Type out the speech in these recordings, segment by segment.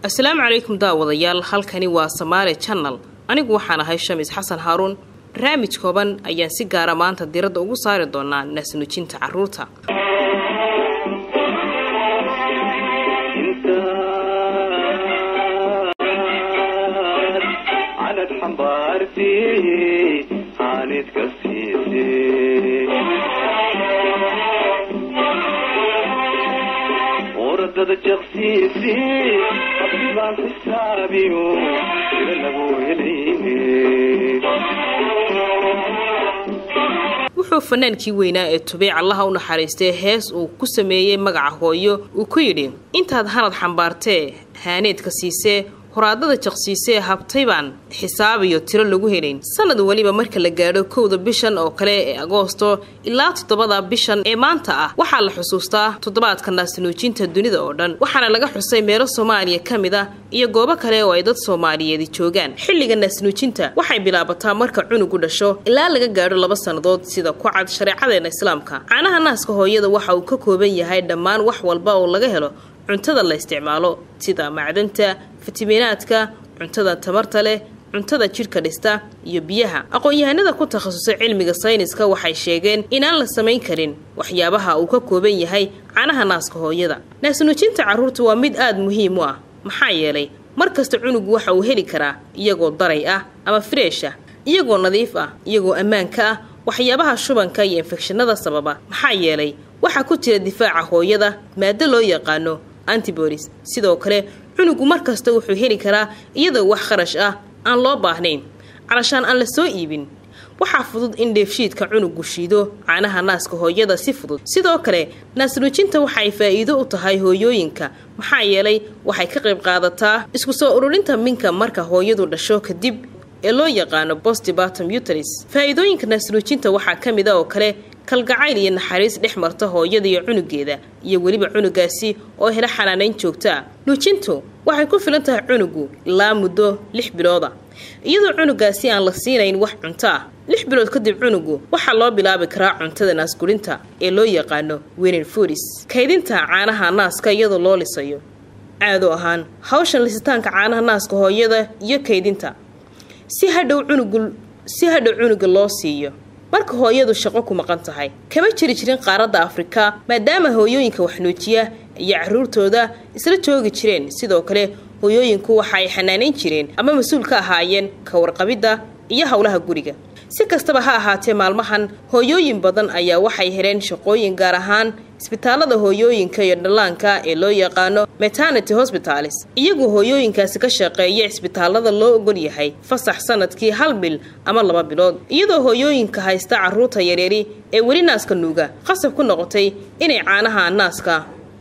السلام عليكم داوديال halkani waa Soomaali channel anigu waxaan ahay Shamis Xasan Haarun barnaamij kooban ayaan si gaar ah maanta diirada ugu saari doonaa naasnuujinta carruurta ورد الجغسيسي قبل حسابي wuxuu fanaankii weynaa ee Tubiic Allah u naxariistay hees uu ku sameeyay magaca hooyo uu ku yiri intaad hanad xambaartee haaneedka siisee horaadada jaqsiisee habtaybaan xisaab iyo tiro lagu helayn sanad waliba marka la gaadho 1 bishan oo kale ee Agoosto ilaa 7 bishan ee maanta ah waxa la xusuustaa toddobaadka naasnuujinta dunida oo dhan waxaana laga xusay meelo Soomaaliya kamid ah iyo goobo kale oo ay dad Soomaaliyeed joogaan xilliga naasnuujinta waxay bilaabataa marka cunugu dhasho ilaa laga gaadho 2 sanadood sida ku cad shariicada Islaamka caanaha naaska hooyada waxa uu ka kooban yahay dhammaan wax walba oo laga helo cuntada la isticmaalo sida macdanta fitamiinaadka cuntada tamarta leh cuntada jirka dhista iyo biyaha aqoon-yahanada ku takhasusay cilmiga sayniska waxay sheegeen inaan la sameyn karin waxyaabaha uu ka kooban yahay caanaha naaska hooyada naasnuujinta carruurta waa mid aad muhiim u ah maxaa yeelay markasta cunugu waxa uu heli karaa iyagoo daray ah ama fresh ah iyagoo nadiif ah iyagoo ammaanka ah waxyaabaha shubanka iyo infekshanada sababa maxaa yeelay waxa ku jira difaaca hooyada maada loo yaqaano antibodies sidoo kale cunugu markasta wuxuu heli karaa iyadoo wax kharash ah aan loo baahnayn calashaan aan la soo iibin waxa fudud in dheefshiidka cunugu shiido caanaha naaska hooyada si fudud sidoo kale naasnuujinta waxay faa'iido u tahay hooyooyinka maxaa yeelay waxay ka qayb qaadataa isku soo ururinta minka marka hooyadu dhasho kadib ee loo yaqaano postpartum uterus faa'iidooyinka naasnuujinta waxa kamid ah oo kale kalgacayl iyo naxariis dhexmarta hooyada iyo cunugeeda iyo waliba cunugaasi oo hela xanaaneyn joogto ah nuujintu waxay ku filan tahay cunugu ilaa muddo 6 bilood ah iyadoo cunugaasi aan la siinayn wax cunto ah 6 bilood kadib cunugu waxa loo bilaabi karaa cuntada naasgurinta ee loo yaqaano weaning foods kaydinta caanaha naaska iyadoo loo lisayo caado ahaan hawshan lisitaanka caanaha naaska hooyada iyo kaydinta si hadhow cunuga loo siiyo marka hooyadu shaqo ku maqan tahay kama jirin qaaradda Afrika maadaama hooyooyinka wax nuujiya iyo carruurtooda isla joogi jireen sidoo kale hooyooyinku waxay xanaaneyn jireen ama mas'uul ka ahaayeen ka warqabida iyo hawlaha guriga si kastaba ha ahaatee maalmahan hooyooyin badan ayaa waxay heleen shaqooyin gaar ahaan isbitaalada hooyooyinka iyo dhallaanka ee loo yaqaano maternity hospitals iyagu hooyooyinkaasi ka shaqeeya isbitaalada loo ogol yahay fasax sanadkii 1 bil ama 2 bilood iyadoo hooyooyinka haysta carruurta yaryari ee weli naaska nuuga qasab ku noqotay inay caanaha naaska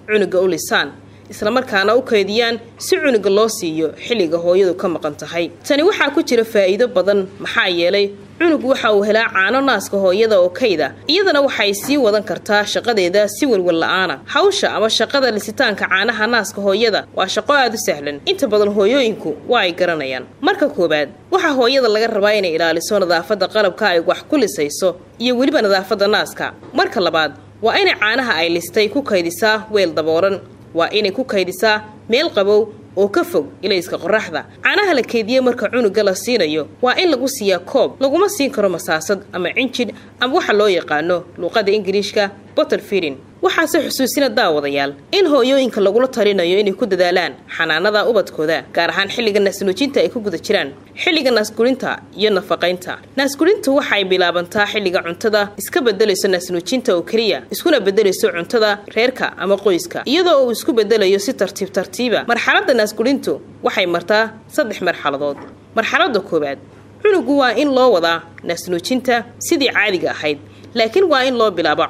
cunuga u lisaan isla markaana u kaydiyaan si cunuga loo siiyo xilliga hooyadu ka maqan tahay tani waxa ku jira faa'iido badan maxaa yeelay cunugu waxa uu helaa caano naaska hooyada oo kayda iyadana waxay sii wadan kartaa shaqadeeda si walwal la'aan hawsha ama shaqada lisitaanka caanaha naaska hooyada waa shaqo aad u sahlan inta badan hooyooyinku waa ay garanayaan marka koobaad waxa hooyada laga rabaa inay ilaaliso nadaafadda qalabka ay wax ku lisayso iyo waliba nadaafadda naaska marka labaad waa inay caanaha ay listay ku kaydisaa weel daboolan waa inay ku kaydisaa meel qabow oo ka fog ilayska qorraxda caanaha la keediye marka cunuga la siinayo waa in lagu siiyaa koob laguma siin karo masaasad ama cinjid ama waxa loo yaqaano luqada Ingiriiska bottle feeding waxaase xusuusina daawadayaal in hooyooyinka lagula talinayo inay ku dadaalaan xanaanada ubadkooda gaar ahaan xilliga naasnuujinta ay ku guda jiraan xilliga naasgurinta iyo nafaqeynta naasgurintu waxay bilaabantaa xilliga cuntada iska bedelayso naasnuujinta oo kaliya iskuna bedelayso cuntada reerka ama qoyska iyadoo uu isku bedelayo si tartiib marxaladda naasgurintu waxay martaa 3 marxaladood marxaladda koobaad cunugu waa in loo wadaa naasnuujinta sidii caadiga ahayd laakiin waa in loo bilaabo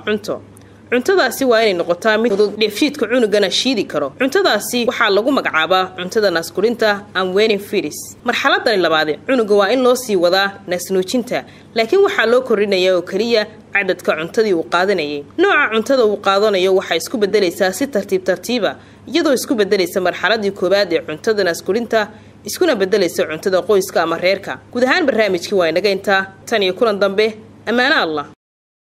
cuntadaasi waa inay noqotaa mid fudud dheefshiidka cunugana shiidi karo cuntadaasi waxaa lagu magacaabaa cuntada naasgurinta and weaning foods marxaladda labaad cunuga waa in loo sii wadaa naasnuujinta laakiin waxaa loo korinayaa oo kaliya cadadka cuntadii uu qaadanayay nooca cuntada uu qaadanayo waxay isku bedelaysaa si tartiib iyadoo isku bedelaysa marxaladii koobaad ee cuntada naasgurinta iskuna bedelaysa cuntada qoyska ama reerka guud ahaan barnaamijkii waa inaga intaa tan iyo kulan dambe amaana Allah